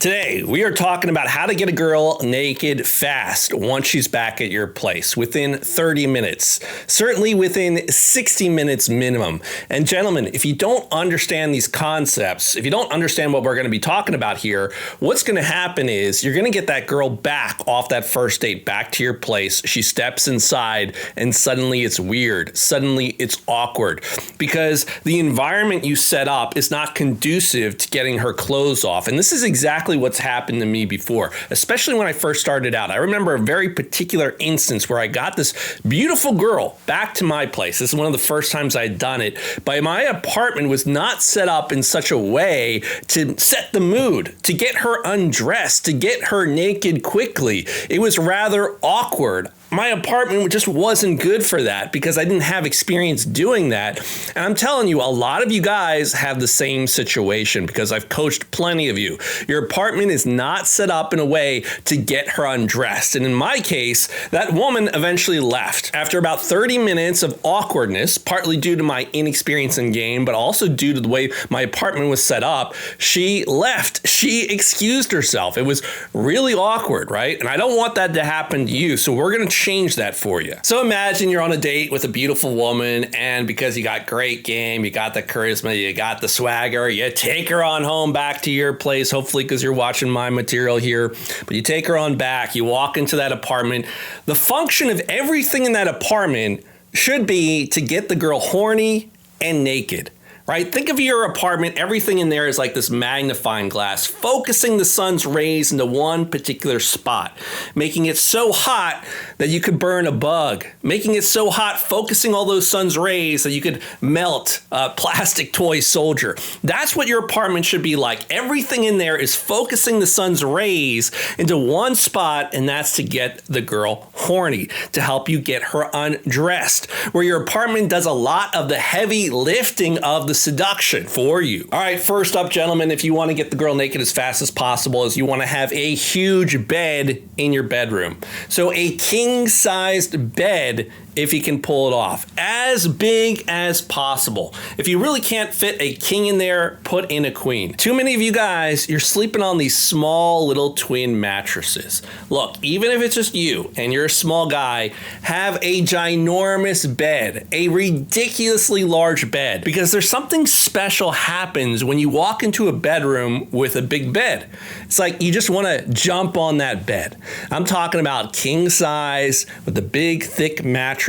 Today, we are talking about how to get a girl naked fast once she's back at your place within 30 minutes, certainly within 60 minutes minimum. And gentlemen, if you don't understand these concepts, if you don't understand what we're going to be talking about here, what's going to happen is you're going to get that girl back off that first date, back to your place. She steps inside and suddenly it's weird. Suddenly it's awkward because the environment you set up is not conducive to getting her clothes off. And this is exactly what's happened to me before, especially when I first started out. I remember a very particular instance where I got this beautiful girl back to my place. This is one of the first times I had done it, but my apartment was not set up in such a way to set the mood, to get her undressed, to get her naked quickly. It was rather awkward. My apartment just wasn't good for that because I didn't have experience doing that. And I'm telling you, a lot of you guys have the same situation because I've coached plenty of you. Your apartment is not set up in a way to get her undressed. And in my case, that woman eventually left. After about 30 minutes of awkwardness, partly due to my inexperience in game, but also due to the way my apartment was set up, she left. She excused herself. It was really awkward, right? And I don't want that to happen to you. So we're going to change that for you. So imagine you're on a date with a beautiful woman, and because you got great game, you got the charisma, you got the swagger, you take her on home back to your place, hopefully because you're watching my material here, but you take her on back, you walk into that apartment. The function of everything in that apartment should be to get the girl horny and naked. Right? Think of your apartment. Everything in there is like this magnifying glass, focusing the sun's rays into one particular spot, making it so hot that you could burn a bug, making it so hot, focusing all those sun's rays that you could melt a plastic toy soldier. That's what your apartment should be like. Everything in there is focusing the sun's rays into one spot, and that's to get the girl horny, to help you get her undressed, where your apartment does a lot of the heavy lifting of the seduction for you. All right, first up, gentlemen, if you want to get the girl naked as fast as possible, is you want to have a huge bed in your bedroom. So a king-sized bed, if you can pull it off, as big as possible. If you really can't fit a king in there, put in a queen. Too many of you guys, you're sleeping on these small little twin mattresses. Look, even if it's just you and you're a small guy, have a ginormous bed, a ridiculously large bed, because there's something special happens when you walk into a bedroom with a big bed. It's like you just want to jump on that bed. I'm talking about king size with the big thick mattress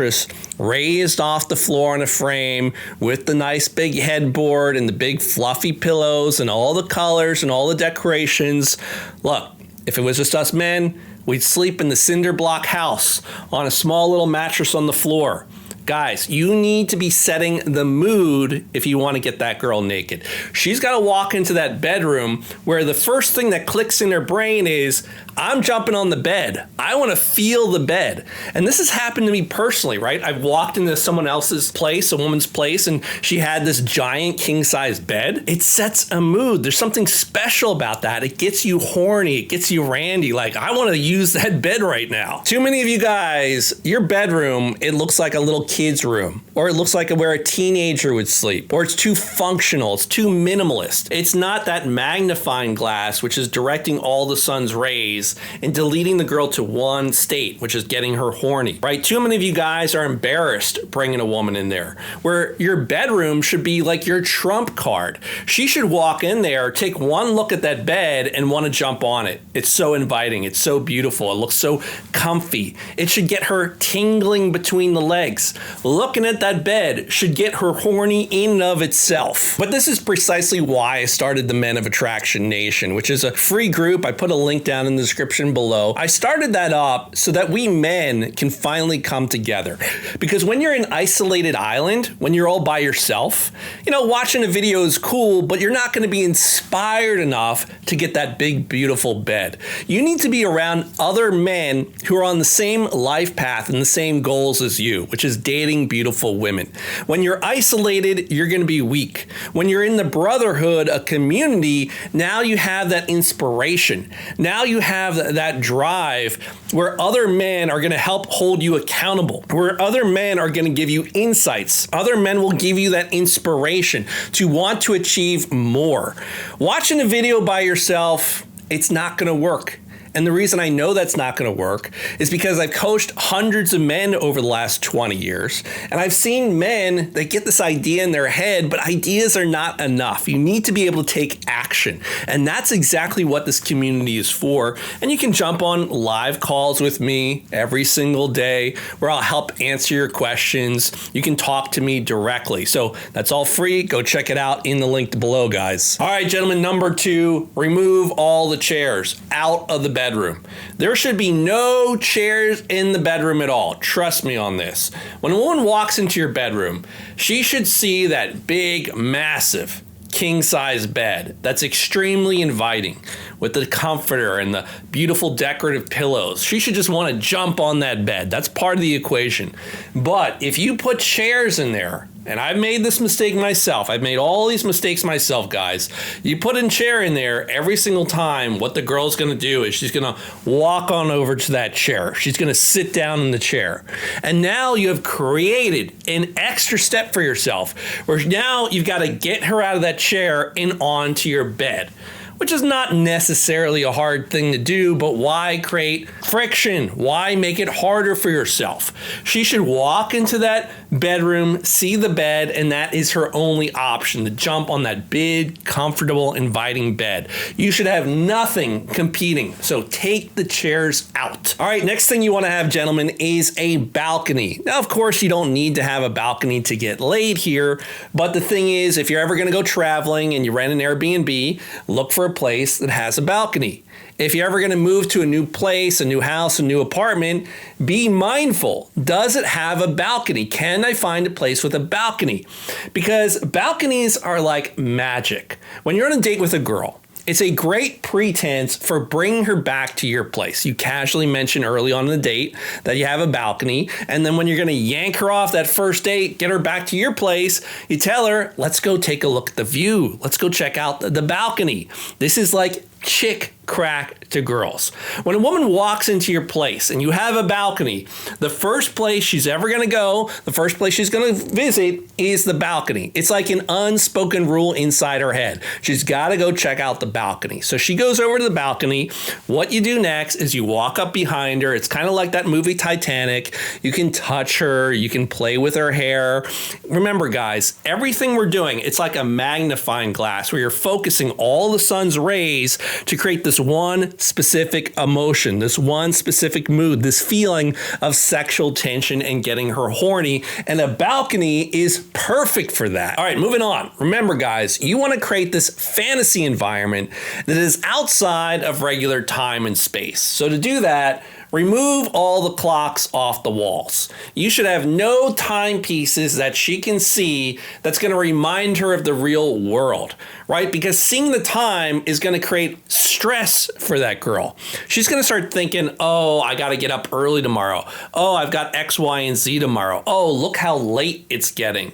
raised off the floor on a frame with the nice big headboard and the big fluffy pillows and all the colors and all the decorations. Look, if it was just us men, we'd sleep in the cinder block house on a small little mattress on the floor. Guys, you need to be setting the mood if you want to get that girl naked. She's got to walk into that bedroom where the first thing that clicks in her brain is, I'm jumping on the bed. I want to feel the bed. And this has happened to me personally, right? I've walked into someone else's place, a woman's place, and she had this giant king-size bed. It sets a mood. There's something special about that. It gets you horny. It gets you randy. Like, I want to use that bed right now. Too many of you guys, your bedroom, it looks like a little kid's room, or it looks like where a teenager would sleep, or it's too functional. It's too minimalist. It's not that magnifying glass, which is directing all the sun's rays and deleting the girl to one state, which is getting her horny, right? Too many of you guys are embarrassed bringing a woman in there, where your bedroom should be like your trump card. She should walk in there, take one look at that bed and want to jump on it. It's so inviting. It's so beautiful. It looks so comfy. It should get her tingling between the legs. Looking at that bed should get her horny in and of itself. But this is precisely why I started the Men of Attraction Nation, which is a free group. I put a link down in the description below. I started that up so that we men can finally come together. Because when you're an isolated island, when you're all by yourself, watching a video is cool, but you're not going to be inspired enough to get that big, beautiful bed. You need to be around other men who are on the same life path and the same goals as you, which is dating beautiful women. When you're isolated, you're going to be weak. When you're in the brotherhood, a community, now you have that inspiration. Now you have that drive where other men are going to help hold you accountable, where other men are going to give you insights. Other men will give you that inspiration to want to achieve more. Watching a video by yourself, It's not going to work. And the reason I know that's not going to work is because I've coached hundreds of men over the last 20 years. And I've seen men that get this idea in their head, but ideas are not enough. You need to be able to take action. And that's exactly what this community is for. And you can jump on live calls with me every single day where I'll help answer your questions. You can talk to me directly. So that's all free. Go check it out in the link below, guys. All right, gentlemen, number 2, remove all the chairs out of the bedroom. There should be no chairs in the bedroom at all. Trust me on this. When a woman walks into your bedroom, she should see that big, massive king-size bed that's extremely inviting with the comforter and the beautiful decorative pillows. She should just want to jump on that bed. That's part of the equation. But if you put chairs in there, and I've made this mistake myself. I've made all these mistakes myself, guys. You put a chair in there every single time, what the girl's going to do is she's going to walk on over to that chair. She's going to sit down in the chair. And now you have created an extra step for yourself where now you've got to get her out of that chair and onto your bed, which is not necessarily a hard thing to do, but why create friction? Why make it harder for yourself? She should walk into that bedroom, see the bed, and that is her only option, to jump on that big, comfortable, inviting bed. You should have nothing competing, so take the chairs out. All right, next thing you want to have, gentlemen, is a balcony. Now, of course, you don't need to have a balcony to get laid here, but the thing is, if you're ever going to go traveling and you rent an Airbnb, look for a place that has a balcony. If you're ever going to move to a new place, a new house, a new apartment, be mindful. Does it have a balcony? Can I find a place with a balcony? Because balconies are like magic. When you're on a date with a girl, it's a great pretense for bringing her back to your place. You casually mention early on in the date that you have a balcony, and then when you're going to yank her off that first date, get her back to your place, you tell her, let's go take a look at the view. Let's go check out the balcony. This is like chick crack to girls. When a woman walks into your place and you have a balcony, the first place she's ever going to go, the first place she's going to visit is the balcony. It's like an unspoken rule inside her head. She's got to go check out the balcony. So she goes over to the balcony. What you do next is you walk up behind her. It's kind of like that movie Titanic. You can touch her. You can play with her hair. Remember, guys, everything we're doing, it's like a magnifying glass where you're focusing all the sun's rays to create this one specific emotion, this one specific mood, this feeling of sexual tension and getting her horny. And a balcony is perfect for that. All right, moving on. Remember, guys, you want to create this fantasy environment that is outside of regular time and space. So to do that, remove all the clocks off the walls. You should have no timepieces that she can see that's going to remind her of the real world, right? Because seeing the time is going to create stress for that girl. She's going to start thinking, oh, I got to get up early tomorrow. Oh, I've got X, Y, and Z tomorrow. Oh, look how late it's getting.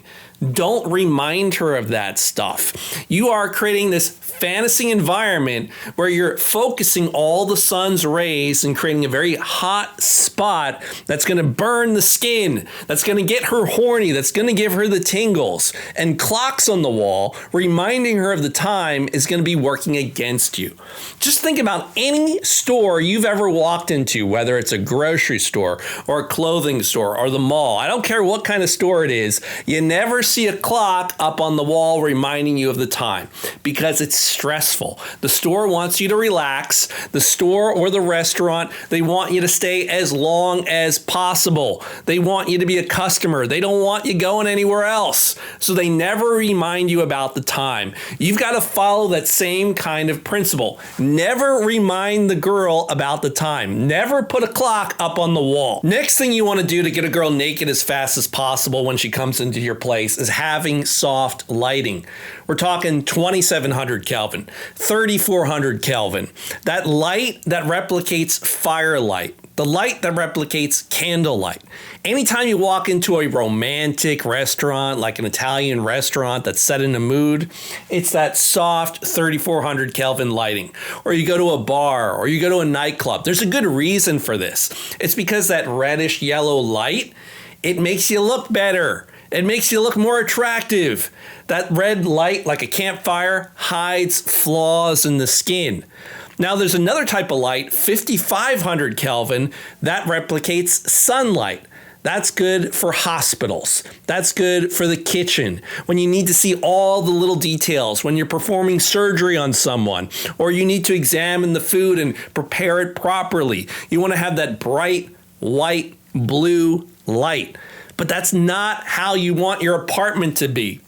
Don't remind her of that stuff. You are creating this fantasy environment where you're focusing all the sun's rays and creating a very hot spot that's going to burn the skin, that's going to get her horny, that's going to give her the tingles. And clocks on the wall reminding her of the time is going to be working against you. Just think about any store you've ever walked into, whether it's a grocery store or a clothing store or the mall. I don't care what kind of store it is. You never see a clock up on the wall reminding you of the time because it's stressful. The store wants you to relax. The store or the restaurant, they want you to stay as long as possible. They want you to be a customer. They don't want you going anywhere else. So they never remind you about the time. You've got to follow that same kind of principle. Never remind the girl about the time. Never put a clock up on the wall. Next thing you want to do to get a girl naked as fast as possible when she comes into your place is having soft lighting. We're talking 2700 Kelvin, 3400 Kelvin. That light that replicates firelight. The light that replicates candlelight. Anytime you walk into a romantic restaurant, like an Italian restaurant that's set in a mood, it's that soft 3400 Kelvin lighting. Or you go to a bar, or you go to a nightclub. There's a good reason for this. It's because that reddish yellow light, it makes you look better. It makes you look more attractive. That red light, like a campfire, hides flaws in the skin. Now there's another type of light, 5500 Kelvin, that replicates sunlight. That's good for hospitals. That's good for the kitchen. When you need to see all the little details, when you're performing surgery on someone, or you need to examine the food and prepare it properly. You want to have that bright, white, blue light. But that's not how you want your apartment to be.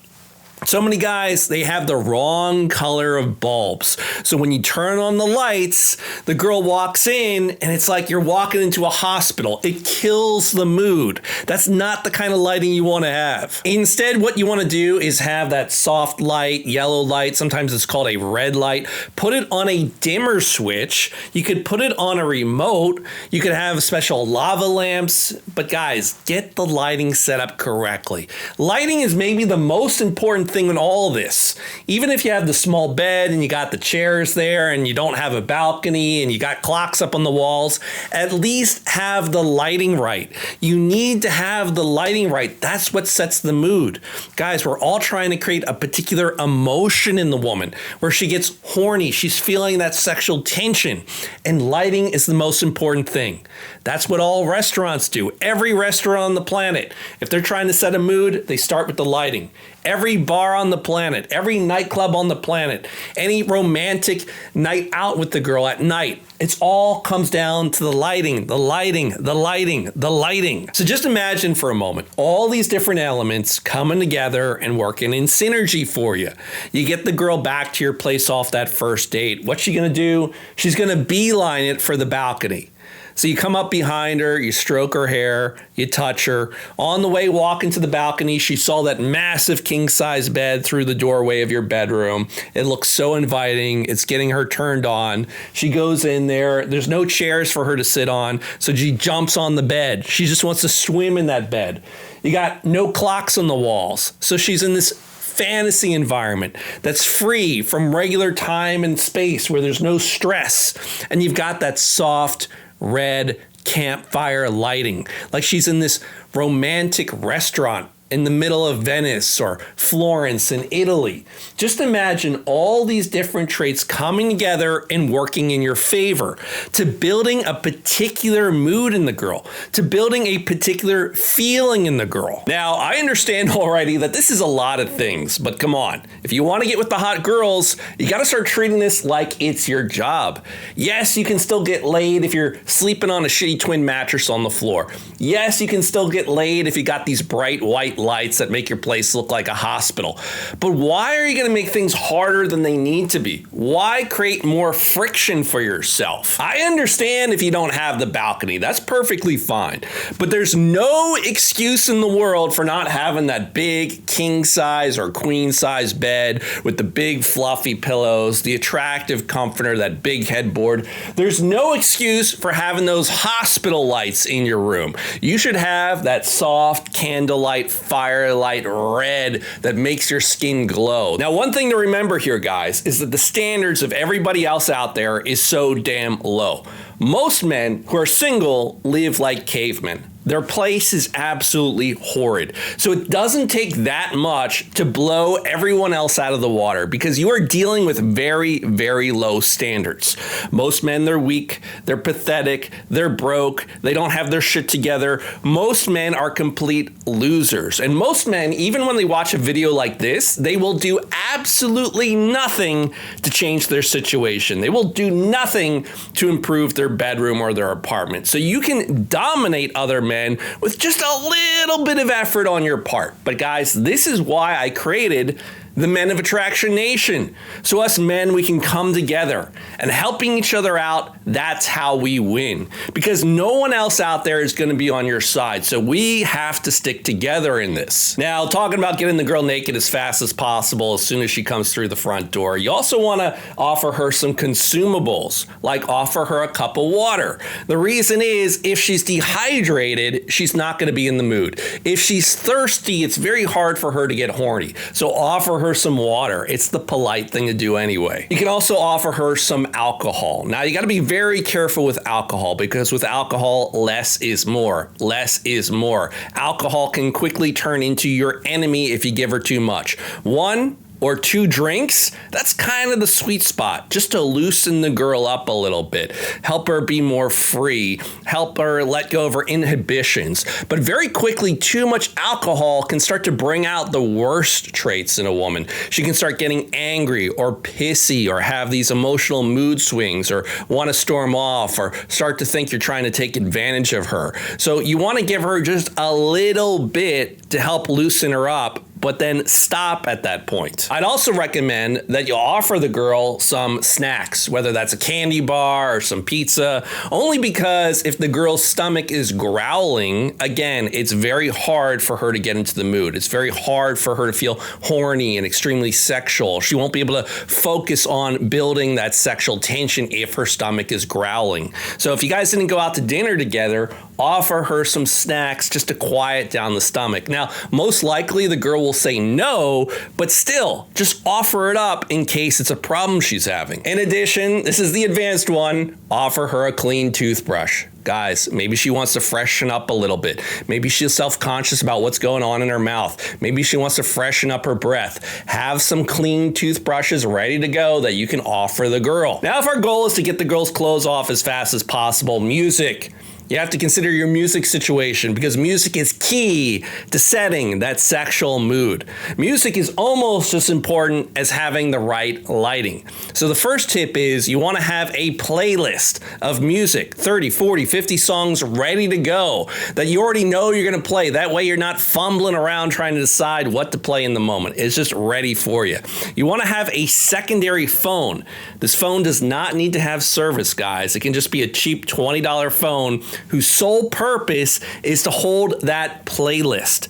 So many guys, they have the wrong color of bulbs. So when you turn on the lights, the girl walks in and it's like you're walking into a hospital. It kills the mood. That's not the kind of lighting you want to have. Instead, what you want to do is have that soft light, yellow light. Sometimes it's called a red light. Put it on a dimmer switch. You could put it on a remote. You could have special lava lamps. But guys, get the lighting set up correctly. Lighting is maybe the most important thing in all this. Even if you have the small bed and you got the chairs there and you don't have a balcony and you got clocks up on the walls, at least have the lighting right. You need to have the lighting right. That's what sets the mood. Guys, we're all trying to create a particular emotion in the woman where she gets horny. She's feeling that sexual tension, and lighting is the most important thing. That's what all restaurants do. Every restaurant on the planet, if they're trying to set a mood, they start with the lighting. Every bar on the planet, every nightclub on the planet, any romantic night out with the girl at night, it all comes down to the lighting, the lighting, the lighting, the lighting. So just imagine for a moment, all these different elements coming together and working in synergy for you. You get the girl back to your place off that first date. What's she gonna do? She's gonna beeline it for the balcony. So you come up behind her, you stroke her hair, you touch her. On the way walking to the balcony, she saw that massive king-size bed through the doorway of your bedroom. It looks so inviting. It's getting her turned on. She goes in there. There's no chairs for her to sit on, so she jumps on the bed. She just wants to swim in that bed. You got no clocks on the walls, so she's in this fantasy environment that's free from regular time and space where there's no stress. And you've got that soft, red campfire lighting, like she's in this romantic restaurant in the middle of Venice or Florence in Italy. Just imagine all these different traits coming together and working in your favor to building a particular mood in the girl, to building a particular feeling in the girl. Now, I understand already that this is a lot of things, but come on. If you want to get with the hot girls, you got to start treating this like it's your job. Yes, you can still get laid if you're sleeping on a shitty twin mattress on the floor. Yes, you can still get laid if you got these bright white lights that make your place look like a hospital. But why are you going to make things harder than they need to be? Why create more friction for yourself? I understand if you don't have the balcony. That's perfectly fine. But there's no excuse in the world for not having that big king size or queen size bed with the big fluffy pillows, the attractive comforter, that big headboard. There's no excuse for having those hospital lights in your room. You should have that soft candlelight firelight red that makes your skin glow. Now, one thing to remember here, guys, is that the standards of everybody else out there is so damn low. Most men who are single live like cavemen. Their place is absolutely horrid. So it doesn't take that much to blow everyone else out of the water because you are dealing with very, very low standards. Most men, they're weak, they're pathetic, they're broke, they don't have their shit together. Most men are complete losers. And most men, even when they watch a video like this, they will do absolutely nothing to change their situation. They will do nothing to improve their bedroom or their apartment. So you can dominate other men with just a little bit of effort on your part. But guys, this is why I created the Men of Attraction Nation. So us men, we can come together and helping each other out. That's how we win, because no one else out there is going to be on your side. So we have to stick together in this. Now, talking about getting the girl naked as fast as possible as soon as she comes through the front door, you also want to offer her some consumables, like offer her a cup of water. The reason is if she's dehydrated, she's not going to be in the mood. If she's thirsty, it's very hard for her to get horny. So offer her some water. It's the polite thing to do anyway. You can also offer her some alcohol. Now, you got to be very careful with alcohol because with alcohol, less is more. Less is more. Alcohol can quickly turn into your enemy if you give her too much. One, or 2 drinks, that's kind of the sweet spot, just to loosen the girl up a little bit, help her be more free, help her let go of her inhibitions. But very quickly, too much alcohol can start to bring out the worst traits in a woman. She can start getting angry or pissy or have these emotional mood swings or want to storm off or start to think you're trying to take advantage of her. So you want to give her just a little bit to help loosen her up, but then stop at that point. I'd also recommend that you offer the girl some snacks, whether that's a candy bar or some pizza, only because if the girl's stomach is growling, again, it's very hard for her to get into the mood. It's very hard for her to feel horny and extremely sexual. She won't be able to focus on building that sexual tension if her stomach is growling. So if you guys didn't go out to dinner together, offer her some snacks just to quiet down the stomach. Now, most likely the girl will say no, but still, just offer it up in case it's a problem she's having. In addition, this is the advanced one, offer her a clean toothbrush. Guys, maybe she wants to freshen up a little bit. Maybe she's self-conscious about what's going on in her mouth. Maybe she wants to freshen up her breath. Have some clean toothbrushes ready to go that you can offer the girl. Now, if our goal is to get the girl's clothes off as fast as possible, music. You have to consider your music situation because music is key to setting that sexual mood. Music is almost as important as having the right lighting. So the first tip is you want to have a playlist of music, 30, 40, 50 songs ready to go that you already know you're going to play. That way you're not fumbling around trying to decide what to play in the moment. It's just ready for you. You want to have a secondary phone. This phone does not need to have service, guys. It can just be a cheap $20 phone whose sole purpose is to hold that playlist.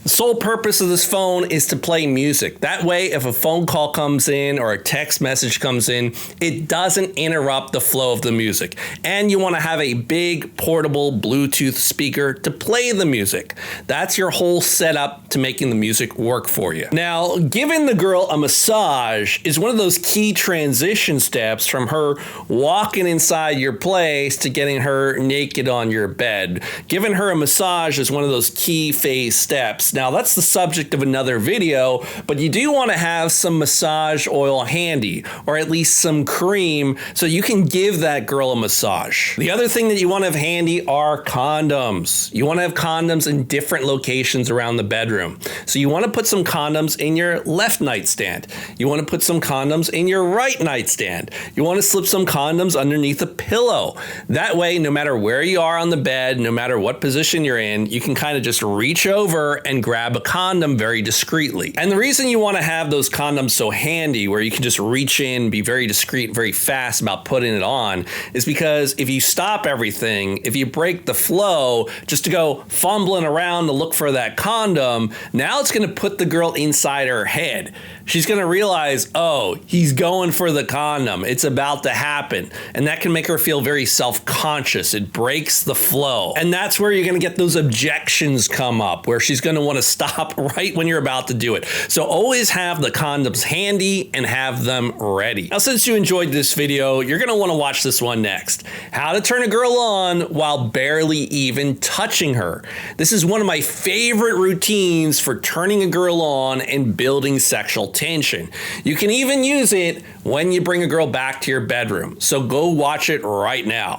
The sole purpose of this phone is to play music. That way, if a phone call comes in or a text message comes in, it doesn't interrupt the flow of the music. And you want to have a big portable Bluetooth speaker to play the music. That's your whole setup to making the music work for you. Now, giving the girl a massage is one of those key transition steps from her walking inside your place to getting her naked on your bed. Giving her a massage is one of those key phase steps. Now, that's the subject of another video, but you do want to have some massage oil handy, or at least some cream, so you can give that girl a massage. The other thing that you want to have handy are condoms. You want to have condoms in different locations around the bedroom. So you want to put some condoms in your left nightstand. You want to put some condoms in your right nightstand. You want to slip some condoms underneath a pillow. That way, no matter where you are on the bed, no matter what position you're in, you can kind of just reach over and grab a condom very discreetly. And the reason you want to have those condoms so handy, where you can just reach in, be very discreet, very fast about putting it on, is because if you stop everything, if you break the flow just to go fumbling around to look for that condom, now it's going to put the girl inside her head. She's going to realize, oh, he's going for the condom. It's about to happen. And that can make her feel very self-conscious. It breaks the flow. And that's where you're going to get those objections come up, where she's going to want to stop right when you're about to do it. So always have the condoms handy and have them ready. Now, since you enjoyed this video, you're going to want to watch this one next. How to turn a girl on while barely even touching her. This is one of my favorite routines for turning a girl on and building sexual tension. You can even use it when you bring a girl back to your bedroom. So go watch it right now.